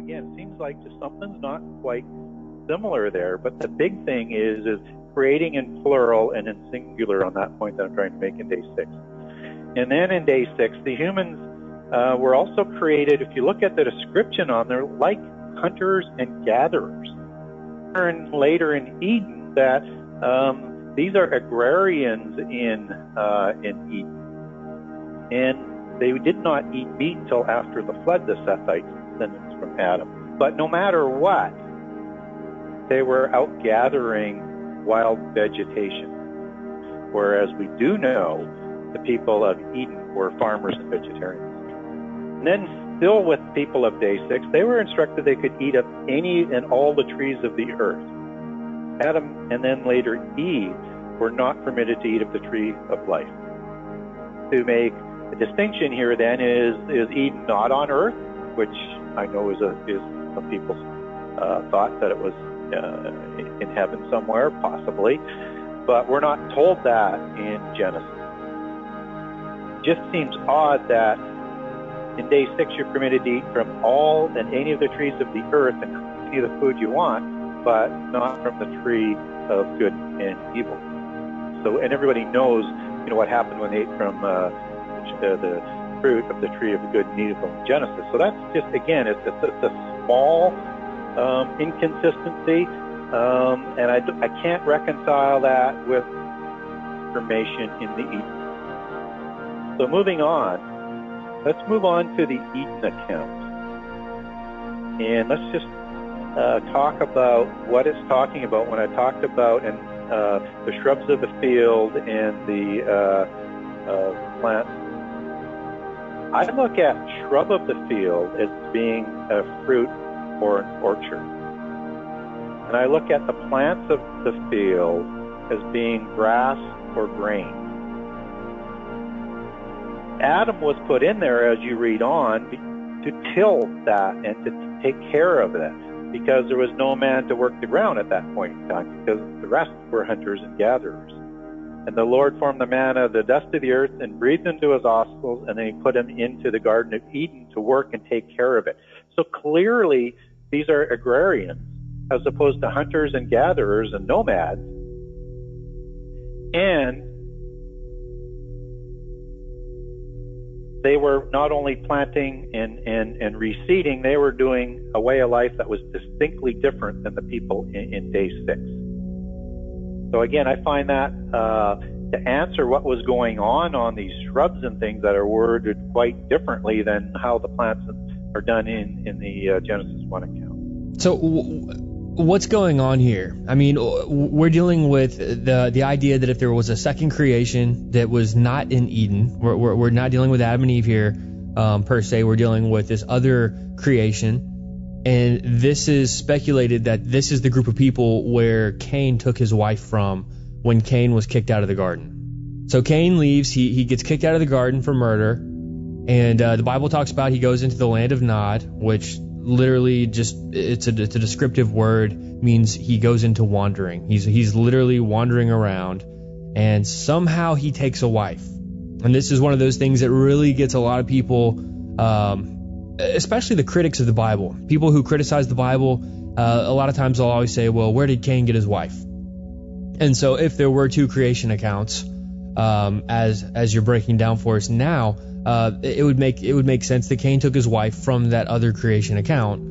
again, it seems like just something's not quite similar there, but the big thing is creating in plural and in singular on that point that I'm trying to make in day 6. And then in day 6, the humans were also created, if you look at the description on there, like hunters and gatherers. Learn later in Eden that these are agrarians in Eden. And they did not eat meat until after the flood, the Sethites, descendants from Adam. But no matter what, they were out gathering wild vegetation. Whereas we do know the people of Eden were farmers and vegetarians. And then still with people of day 6, they were instructed they could eat of any and all the trees of the earth. Adam and then later Eve were not permitted to eat of the tree of life. To make a distinction here then is Eden not on earth, which I know is some people's thought that it was in heaven somewhere, possibly, but we're not told that in Genesis. It just seems odd that in day 6 you're permitted to eat from all and any of the trees of the earth and any of the food you want, but not from the tree of good and evil. So, and everybody knows, what happened when they ate from the fruit of the tree of good and evil in Genesis. So that's just, again, it's a small inconsistency, and I can't reconcile that with information in the Eden. So moving on, let's move on to the Eden account, and let's just talk about what it's talking about when I talked about the shrubs of the field and the plants. I look at shrub of the field as being a fruit or an orchard. And I look at the plants of the field as being grass or grain. Adam was put in there, as you read on, to till that and to take care of it, because there was no man to work the ground at that point in time, because the rest were hunters and gatherers. And the Lord formed the man out of the dust of the earth and breathed into his nostrils, and then he put him into the Garden of Eden to work and take care of it. So clearly, these are agrarians, as opposed to hunters and gatherers and nomads. And they were not only planting and reseeding, they were doing a way of life that was distinctly different than the people in day 6. So again, I find that to answer what was going on these shrubs and things that are worded quite differently than how the plants are done in the Genesis 1 account. So what's going on here? I mean, we're dealing with the idea that if there was a second creation that was not in Eden, we're not dealing with Adam and Eve here per se. We're dealing with this other creation. And this is speculated that this is the group of people where Cain took his wife from when Cain was kicked out of the garden. So Cain leaves, he gets kicked out of the garden for murder, and the Bible talks about he goes into the land of Nod, which literally just, it's a descriptive word, means he goes into wandering. He's literally wandering around, and somehow he takes a wife. And this is one of those things that really gets a lot of people, especially the critics of the Bible, people who criticize the Bible, a lot of times they'll always say, well, where did Cain get his wife? And so if there were two creation accounts, as you're breaking down for us now, it would make sense that Cain took his wife from that other creation account.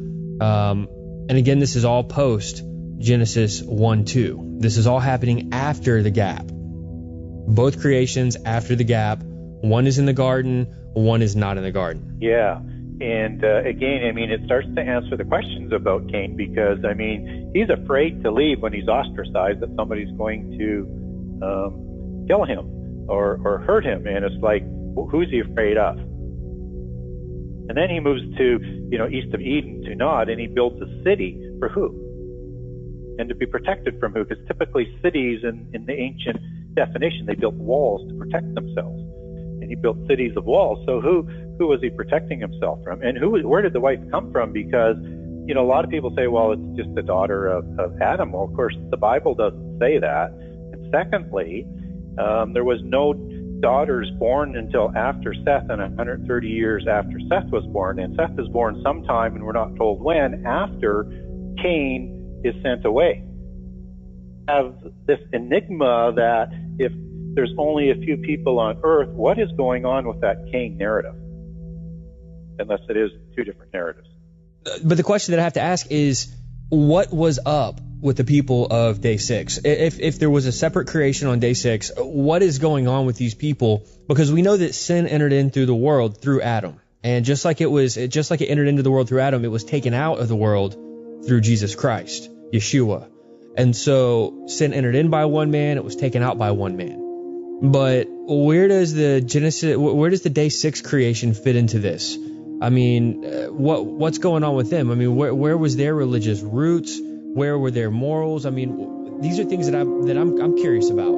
And again, this is all post Genesis 1-2. This is all happening after the gap. Both creations after the gap. One is in the garden, one is not in the garden. Yeah. And again, I mean, it starts to answer the questions about Cain, because, I mean, he's afraid to leave when he's ostracized, that somebody's going to kill him or hurt him. And it's like, who's he afraid of? And then he moves to, east of Eden to Nod, and he builds a city for who? And to be protected from who? Because typically cities in the ancient definition, they built walls to protect themselves. And he built cities of walls. So who was he protecting himself from? And where did the wife come from? Because, a lot of people say, well, it's just the daughter of Adam. Well, of course, the Bible doesn't say that. And secondly, there was no daughters born until after Seth and 130 years after Seth was born. And Seth is born sometime, and we're not told when, after Cain is sent away. Have this enigma that if there's only a few people on earth, what is going on with that Cain narrative? Unless it is two different narratives. But the question that I have to ask is, what was up with the people of day 6? If there was a separate creation on day 6, what is going on with these people? Because we know that sin entered in through the world through Adam. And just like it entered into the world through Adam, it was taken out of the world through Jesus Christ, Yeshua. And so sin entered in by one man, it was taken out by one man. But where does the day 6 creation fit into this? I mean, what's going on with them? I mean, where was their religious roots? Where were their morals? I mean, these are things that I'm curious about.